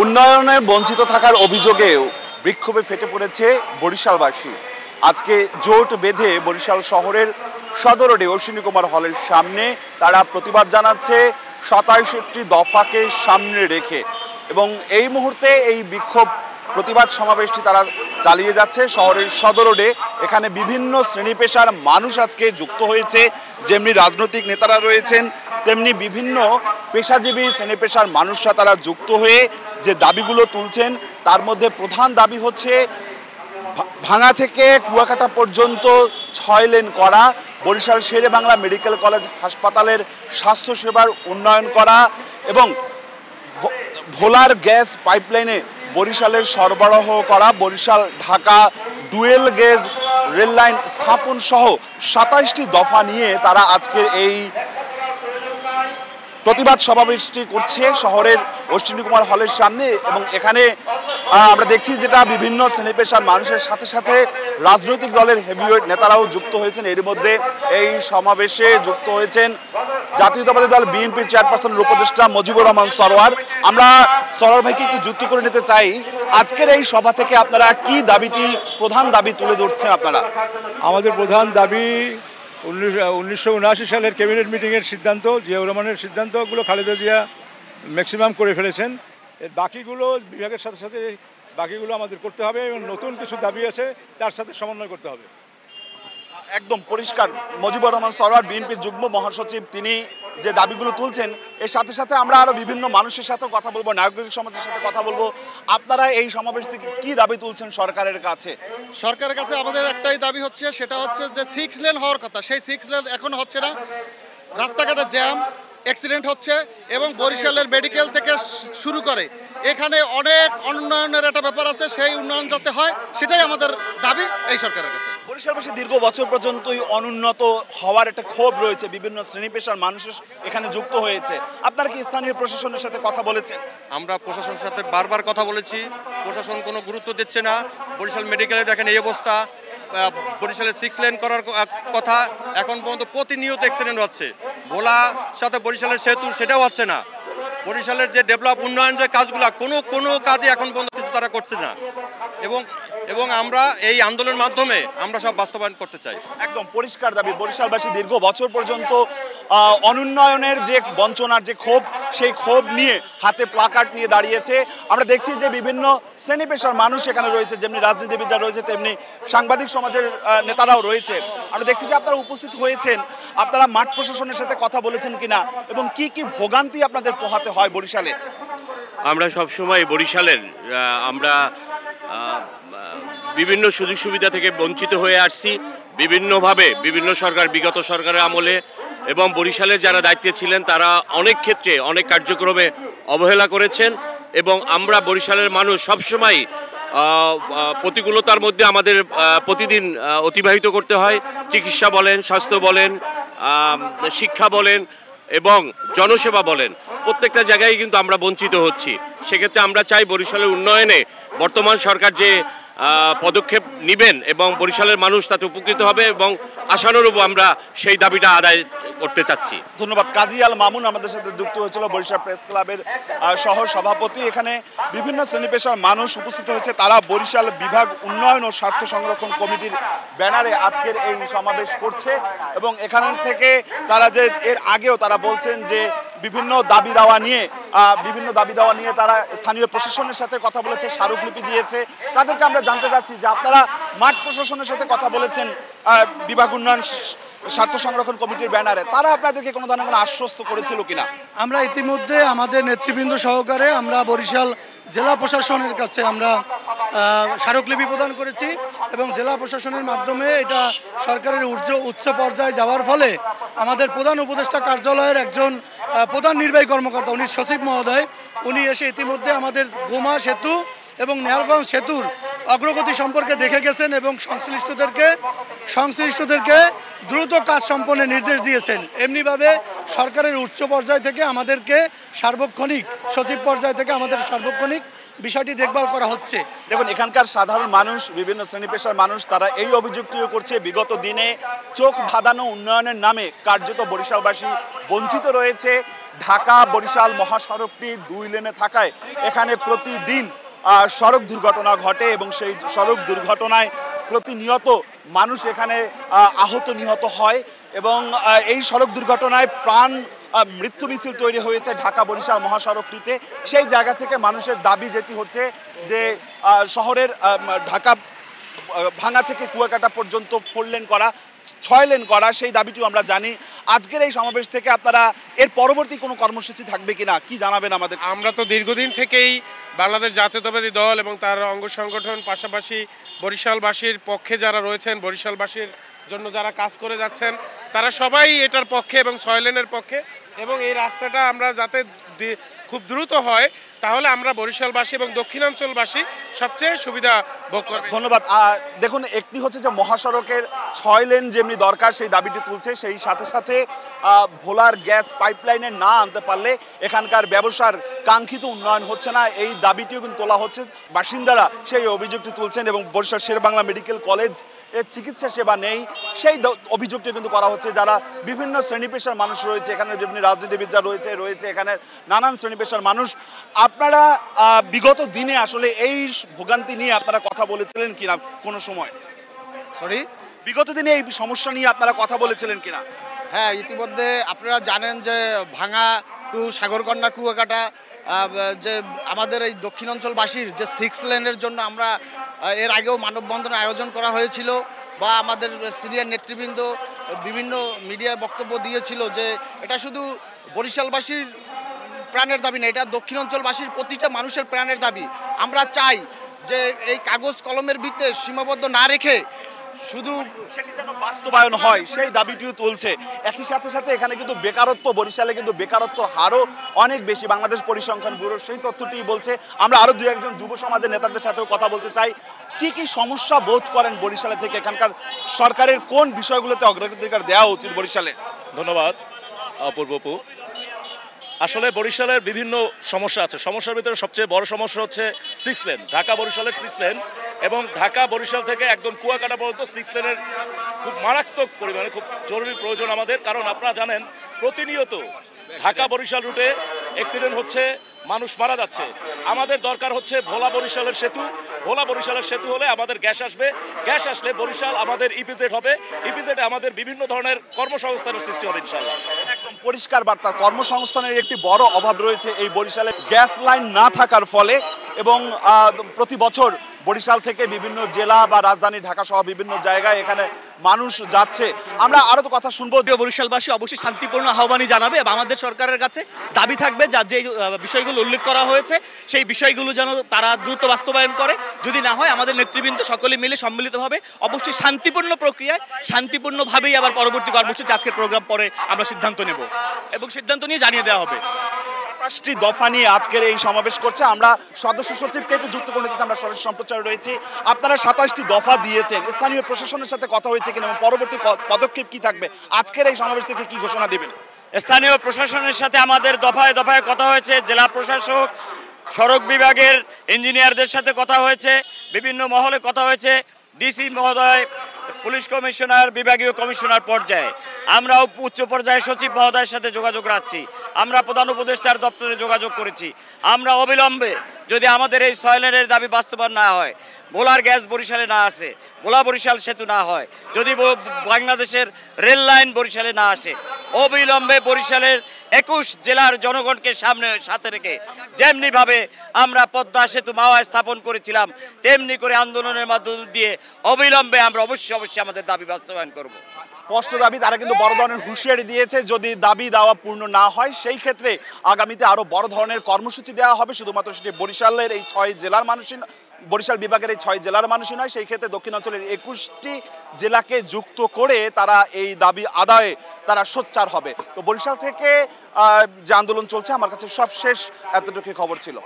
উন্নয়নে বঞ্চিত থাকার অভিযোগে বিক্ষোভে ফেটে পড়েছে বরিশালবাসী। আজকে জোট বেঁধে বরিশাল শহরের সদর রোডে অশ্বিনী কুমার হলের সামনে তারা প্রতিবাদ জানাচ্ছে 27টি দফাকে সামনে রেখে, এবং এই মুহূর্তে এই বিক্ষোভ প্রতিবাদ সমাবেশটি তারা চালিয়ে যাচ্ছে শহরের সদর রোডে। এখানে বিভিন্ন শ্রেণী পেশার মানুষ আজকে যুক্ত হয়েছে, যেমনি রাজনৈতিক নেতারা রয়েছেন তেমনি বিভিন্ন পেশাজীবী শ্রেণী পেশার মানুষরা তারা যুক্ত হয়ে যে দাবিগুলো তুলছেন তার মধ্যে প্রধান দাবি হচ্ছে ভাঙা থেকে কুয়াকাটা পর্যন্ত 6 লেন করা, বরিশাল শেরে বাংলা মেডিকেল কলেজ হাসপাতালের স্বাস্থ্যসেবার উন্নয়ন করা এবং ভোলার গ্যাস পাইপলাইনে বরিশালের সরবরাহ করা, Barishal Dhaka dual gauge rail line স্থাপন সহ 27টি দফা নিয়ে তারা আজকের এই প্রতিবাদ সমাবেশটি করছে শহরের অশ্বিনী কুমার হলের সামনে। এবং এখানে আমরা দেখছি যেটা বিভিন্ন শ্রেণী পেশার মানুষের সাথে সাথে রাজনৈতিক দলের হেভিওয়েট নেতারাও যুক্ত হয়েছেন। এর মধ্যে এই সমাবেশে যুক্ত হয়েছেন জাতীয়তাবাদী দল বিএনপির চেয়ারপারসনের উপদেষ্টা মুজিবুর রহমান সরোয়ার। আমরা সরোয়ার ভাইকে একটু যুক্ত করে নিতে চাই, আজকের এই সভা থেকে আপনারা কি দাবিটি প্রধান দাবি তুলে ধরছেন? আপনারা আমাদের প্রধান দাবি 1979 সালের ক্যাবিনেট মিটিংয়ের সিদ্ধান্ত, জিয়াউর রহমানের সিদ্ধান্তগুলো খালেদা জিয়া ম্যাক্সিমাম করে ফেলেছেন। এর বাকিগুলো বিভাগের সাথে সাথে বাকিগুলো আমাদের করতে হবে এবং নতুন কিছু দাবি আছে তার সাথে সমন্বয় করতে হবে। একদম পরিষ্কার, মুজিবুর রহমান সরোয়ার বিএনপির যুগ্ম মহাসচিব তিনি যে দাবিগুলো তুলছেন এর সাথে সাথে আমরা আরো বিভিন্ন মানুষের সাথে কথা বলবো, নাগরিক সমাজের সাথে কথা বলবো। আপনারা এই সমাবেশ থেকে কি দাবি তুলছেন সরকারের কাছে? সরকারের কাছে আমাদের একটাই দাবি হচ্ছে, সেটা হচ্ছে যে 6 লেন হওয়ার কথা, সেই 6 লেন এখন হচ্ছে না। রাস্তাঘাটে জ্যাম, অ্যাক্সিডেন্ট হচ্ছে এবং বরিশালের মেডিকেল থেকে শুরু করে এখানে অনেক উন্নয়নের একটা ব্যাপার আছে, সেই উন্নয়ন যাতে হয় সেটাই আমাদের দাবি এই সরকারের কাছে। বরিশালবাসী দীর্ঘ বছর পর্যন্তই অনুন্নত হওয়ার একটা ক্ষোভ রয়েছে, বিভিন্ন শ্রেণী পেশার মানুষ এখানে যুক্ত হয়েছে। আপনারা কি স্থানীয় প্রশাসনের সাথে কথা বলেছেন? আমরা প্রশাসনের সাথে বারবার কথা বলেছি, প্রশাসন কোনো গুরুত্ব দিচ্ছে না। বরিশাল মেডিকেলে দেখেন এই অবস্থা, বরিশালে 6 লেন করার কথা, এখন পর্যন্ত প্রতিনিয়ত অ্যাক্সিডেন্ট হচ্ছে। ভোলা সাথে বরিশালের সেতু সেটাও হচ্ছে না। বরিশালের যে ডেভেলপ উন্নয়ন যে কাজগুলো কোনো কাজে এখন পর্যন্ত কিছু তারা করছে না, এবং আমরা এই আন্দোলনের মাধ্যমে আমরা সব বাস্তবায়ন করতে চাই। একদম পরিষ্কার দাবি, বরিশালবাসী দীর্ঘ বছর পর্যন্ত অনুন্নয়নের যে বঞ্চনার যে ক্ষোভ, সেই ক্ষোভ নিয়ে হাতে প্লাকার্ড নিয়ে দাঁড়িয়েছে। আমরা দেখছি যে বিভিন্ন শ্রেণী পেশার মানুষ এখানে রয়েছে, যেমনি রাজনীতিবিদরা রয়েছে তেমনি সাংবাদিক সমাজের নেতারাও রয়েছে। আমরা দেখছি যে আপনারা উপস্থিত হয়েছেন, আপনারা মাঠ প্রশাসনের সাথে কথা বলেছেন কিনা এবং কি কি ভোগান্তি আপনাদের পোহাতে হয় বরিশালে? আমরা সবসময় বরিশালের আমরা বিভিন্ন সুযোগ সুবিধা থেকে বঞ্চিত হয়ে আসছি বিভিন্নভাবে, বিভিন্ন সরকার, বিগত সরকারের আমলে, এবং বরিশালের যারা দায়িত্বে ছিলেন তারা অনেক ক্ষেত্রে অনেক কার্যক্রমে অবহেলা করেছেন। এবং আমরা বরিশালের মানুষ সবসময় প্রতিকূলতার মধ্যে আমাদের প্রতিদিন অতিবাহিত করতে হয়। চিকিৎসা বলেন, স্বাস্থ্য বলেন, শিক্ষা বলেন এবং জনসেবা বলেন, প্রত্যেকটা জায়গায় কিন্তু আমরা বঞ্চিত হচ্ছি। সেক্ষেত্রে আমরা চাই বরিশালের উন্নয়নে বর্তমান সরকার যে পদক্ষেপ নেবেন এবং বরিশালের মানুষ তাতে উপকৃত হবে, এবং আশানুরূপ আমরা সেই দাবিটা আদায় করতে চাচ্ছি। ধন্যবাদ। কাজী আল মামুন আমাদের সাথে যুক্ত হয়েছিল, বরিশাল প্রেস ক্লাবের সহ সভাপতি। এখানে বিভিন্ন শ্রেণী পেশার মানুষ উপস্থিত হয়েছে, তারা বরিশাল বিভাগ উন্নয়ন ও স্বার্থ সংরক্ষণ কমিটির ব্যানারে আজকের এই সমাবেশ করছে। এবং এখান থেকে তারা যে এর আগেও তারা বলছেন যে বিভিন্ন দাবি দাওয়া নিয়ে তারা স্থানীয় প্রশাসনের সাথে কথা বলেছে, স্মারকলিপি দিয়েছে। তাদেরকে আমরা জানতে চাচ্ছি যে আপনারা মাঠ প্রশাসনের সাথে কথা বলেছেন বিভাগ উন্নয়ন স্বার্থ সংরক্ষণ কমিটির ব্যানারে, তারা আপনাদেরকে কোনো ধরনের কোনো আশ্বস্ত করেছিল কিনা? আমরা ইতিমধ্যে আমাদের নেতৃবৃন্দ সহকারে আমরা বরিশাল জেলা প্রশাসনের কাছে আমরা স্মারকলিপি প্রদান করেছি, এবং জেলা প্রশাসনের মাধ্যমে এটা সরকারের উচ্চ পর্যায়ে যাওয়ার ফলে আমাদের প্রধান উপদেষ্টা কার্যালয়ের একজন প্রধান নির্বাহী কর্মকর্তা, উনি সচিব মহোদয়, উনি এসে ইতিমধ্যে আমাদের গোমা সেতু এবং নেয়ালগঞ্জ সেতুর অগ্রগতি সম্পর্কে দেখে গেছেন এবং সংশ্লিষ্টদেরকে দ্রুত কাজ সম্পন্নের নির্দেশ দিয়েছেন। এমনিভাবে সরকারের উচ্চ পর্যায় থেকে আমাদেরকে সার্বক্ষণিক, সচিব পর্যায় থেকে আমাদের সার্বক্ষণিক বিষয়টি দেখভাল করা হচ্ছে। দেখুন, এখানকার সাধারণ মানুষ, বিভিন্ন শ্রেণী পেশার মানুষ, তারা এই অভিযোগটিও করছে বিগত দিনে চোখ ধাঁধানো উন্নয়নের নামে কার্যত বরিশালবাসী বঞ্চিত রয়েছে। ঢাকা বরিশাল মহাসড়কটি 2 লেনে থাকায় এখানে প্রতিদিন সড়ক দুর্ঘটনা ঘটে এবং সেই সড়ক দুর্ঘটনায় প্রতিনিয়ত মানুষ এখানে আহত নিহত হয় এবং এই সড়ক দুর্ঘটনায় প্রাণ মৃত্যু মিছিল তৈরি হয়েছে ঢাকা বরিশাল মহাসড়কটিতে। সেই জায়গা থেকে মানুষের দাবি যেটি হচ্ছে যে শহরের ঢাকা ভাঙা থেকে কুয়াকাটা পর্যন্ত 4 লেন করা, 6 লেন করা, সেই দাবিটিও আমরা জানি। আজকের এই সমাবেশ থেকে আপনারা এর পরবর্তী কোনো কর্মসূচি থাকবে কিনা কি জানাবেন আমাদের? আমরা তো দীর্ঘদিন থেকেই বাংলাদেশ জাতীয়তাবাদী দল এবং তার অঙ্গ সংগঠন, পাশাপাশি বরিশালবাসীর পক্ষে যারা রয়েছেন, বরিশালবাসীর জন্য যারা কাজ করে যাচ্ছেন, তারা সবাই এটার পক্ষে এবং 6 লেনের পক্ষে। এবং এই রাস্তাটা আমরা যাতে খুব দ্রুত হয়, তাহলে আমরা বরিশালবাসী এবং দক্ষিণাঞ্চলবাসী সবচেয়ে সুবিধা ভোগ করব। ধন্যবাদ। দেখুন, একটি হচ্ছে যে মহাসড়কের 6 লেন যেমনি দরকার সেই দাবিটি তুলছে, সেই সাথে সাথে ভোলার গ্যাস পাইপলাইনে না আনতে পারলে এখানকার ব্যবসার কাঙ্ক্ষিত উন্নয়ন হচ্ছে না, এই দাবিটিও কিন্তু তোলা হচ্ছে। বাসিন্দারা সেই অভিযোগটি তুলছেন এবং বরিশাল শেরেবাংলা মেডিকেল কলেজ এর চিকিৎসা সেবা নেই সেই অভিযোগটি কিন্তু করা হচ্ছে। যারা বিভিন্ন শ্রেণী পেশার মানুষ রয়েছে এখানে, যেমনি রাজনীতিবিদরা রয়েছে এখানে নানান শ্রেণী পেশার মানুষ। আপনারা বিগত দিনে আসলে এই ভোগান্তি নিয়ে আপনারা কথা বলেছিলেন কিনা কোনো সময়? বিগত দিনে এই সমস্যা নিয়ে আপনারা কথা বলেছিলেন কিনা? হ্যাঁ, ইতিমধ্যে আপনারা জানেন যে ভাঙা টু সাগরকন্যা কুয়াকাটা যে আমাদের এই দক্ষিণাঞ্চলবাসীর যে 6 লেনের জন্য আমরা এর আগেও মানববন্ধনের আয়োজন করা হয়েছিল, বা আমাদের সিনিয়র নেতৃবৃন্দ বিভিন্ন মিডিয়ায় বক্তব্য দিয়েছিল যে এটা শুধু বরিশালবাসীর প্রাণের দাবি না, এটা দক্ষিণাঞ্চলবাসীর প্রতিটা মানুষের প্রাণের দাবি। আমরা চাই যে এই কাগজ কলমের ভিত্তিতে সীমাবদ্ধ না রেখে শুধু সেটি যেন বাস্তবায়ন হয় সেই দাবিটিও তুলছে। একই সাথে সাথে এখানে কিন্তু বেকারত্ব, বরিশালে কিন্তু বেকারত্বর হারও অনেক বেশি। বাংলাদেশ পরিসংখ্যান ব্যুরো সেই তথ্যটি বলছে। আমরা আরও 2-1 যুব সমাজের নেতাদের সাথেও কথা বলতে চাই। কি কি সমস্যা বোধ করেন বরিশালে থেকে? এখানকার সরকারের কোন বিষয়গুলোতে অগ্রাধিকার দেওয়া উচিত বরিশালে? ধন্যবাদ অপূর্বপু। আসলে বরিশালের বিভিন্ন সমস্যা আছে। সমস্যার ভিতরে সবচেয়ে বড় সমস্যা হচ্ছে 6 লেন, ঢাকা বরিশালের 6 লেন, এবং ঢাকা বরিশাল থেকে একদম কুয়াকাটা পর্যন্ত 6 লেনের খুব মারাত্মক পরিমাণে খুব জরুরি প্রয়োজন আমাদের। কারণ আপনারা জানেন প্রতিনিয়ত ঢাকা বরিশাল রুটে অ্যাক্সিডেন্ট হচ্ছে, মানুষ মারা যাচ্ছে। আমাদের দরকার হচ্ছে ভোলা বরিশালের সেতু। ভোলা বরিশালের সেতু হলে আমাদের গ্যাস আসবে, গ্যাস আসলে বরিশাল আমাদের ইপিজেড হবে, ইপিজেডে আমাদের বিভিন্ন ধরনের কর্মসংস্থানের সৃষ্টি হবে ইনশাআল্লাহ। একদম পরিষ্কার বার্তা। কর্মসংস্থানের একটি বড় অভাব রয়েছে এই বরিশালে গ্যাস লাইন না থাকার ফলে, এবং প্রতি বছর বরিশাল থেকে বিভিন্ন জেলা বা রাজধানী ঢাকা সহ বিভিন্ন জায়গায় এখানে মানুষ যাচ্ছে। আমরা আরো তো কথা শুনবো। বরিশালবাসী অবশ্যই শান্তিপূর্ণ আহ্বানই জানাবে এবং আমাদের সরকারের কাছে দাবি থাকবে যা যে বিষয়গুলো উল্লেখ করা হয়েছে সেই বিষয়গুলো যেন তারা দ্রুত বাস্তবায়ন করে। যদি না হয় আমাদের নেতৃবৃন্দ সকলে মিলে সম্মিলিতভাবে অবশ্যই শান্তিপূর্ণ প্রক্রিয়ায় শান্তিপূর্ণভাবেই আবার পরবর্তী কর্মসূচি আজকের প্রোগ্রাম পরে আমরা সিদ্ধান্ত নেব এবং সিদ্ধান্ত নিয়ে জানিয়ে দেওয়া হবে। 27টি দফা নিয়ে আজকের এই সমাবেশ করছে। আমরা সদস্য সচিবকে একটু যুক্ত করে দিচ্ছি, আমরা সরাসরি সম্প্রচার রয়েছি। আপনারা 27টি দফা দিয়েছেন, স্থানীয় প্রশাসনের সাথে কথা হয়েছে কিনা এবং পরবর্তী পদক্ষেপ কি থাকবে? আজকের এই সমাবেশ থেকে কি ঘোষণা দিবেন? স্থানীয় প্রশাসনের সাথে আমাদের দফায় দফায় কথা হয়েছে। জেলা প্রশাসক, সড়ক বিভাগের ইঞ্জিনিয়ারদের সাথে কথা হয়েছে, বিভিন্ন মহলে কথা হয়েছে, ডিসি মহোদয়, পুলিশ কমিশনার, বিভাগীয় কমিশনার পর্যায়ে। আমরাও উচ্চ পর্যায়ে সচিব মহোদয়ের সাথে যোগাযোগ রাখছি। আমরা প্রধান উপদেষ্টার দপ্তরে যোগাযোগ করেছি। আমরা অবিলম্বে যদি আমাদের এই 6 লেনের দাবি বাস্তবায়ন না হয়, ভোলার গ্যাস বরিশালে না আসে, ভোলা বরিশাল সেতু না হয়, যদি বাংলাদেশের রেল লাইন বরিশালে না আসে, অবিলম্বে বরিশালের 21 জেলার জনগণকে সাথে রেখে যেমনিভাবে আমরা পদ্মা সেতু মাওয়ায় স্থাপন করেছিলাম তেমনি করে আন্দোলনের মাধ্যম দিয়ে অবিলম্বে আমরা অবশ্যই আমাদের দাবি বাস্তবায়ন করব। স্পষ্ট দাবি। তারা কিন্তু বড় ধরনের হুঁশিয়ারি দিয়েছে, যদি দাবি দেওয়া পূর্ণ না হয় সেই ক্ষেত্রে আগামীতে আরো বড় ধরনের কর্মসূচি দেওয়া হবে। শুধুমাত্র সেটি বরিশালের এই 6 জেলার মানুষই, বরিশাল বিভাগের এই 6 জেলার মানুষই নয়, সেই ক্ষেত্রে দক্ষিণাঞ্চলের 21টি জেলাকে যুক্ত করে তারা এই দাবি আদায়ে তারা সোচ্চার হবে। তো বরিশাল থেকে যে আন্দোলন চলছে, আমার কাছে সব শেষ এতটুকু খবর ছিল।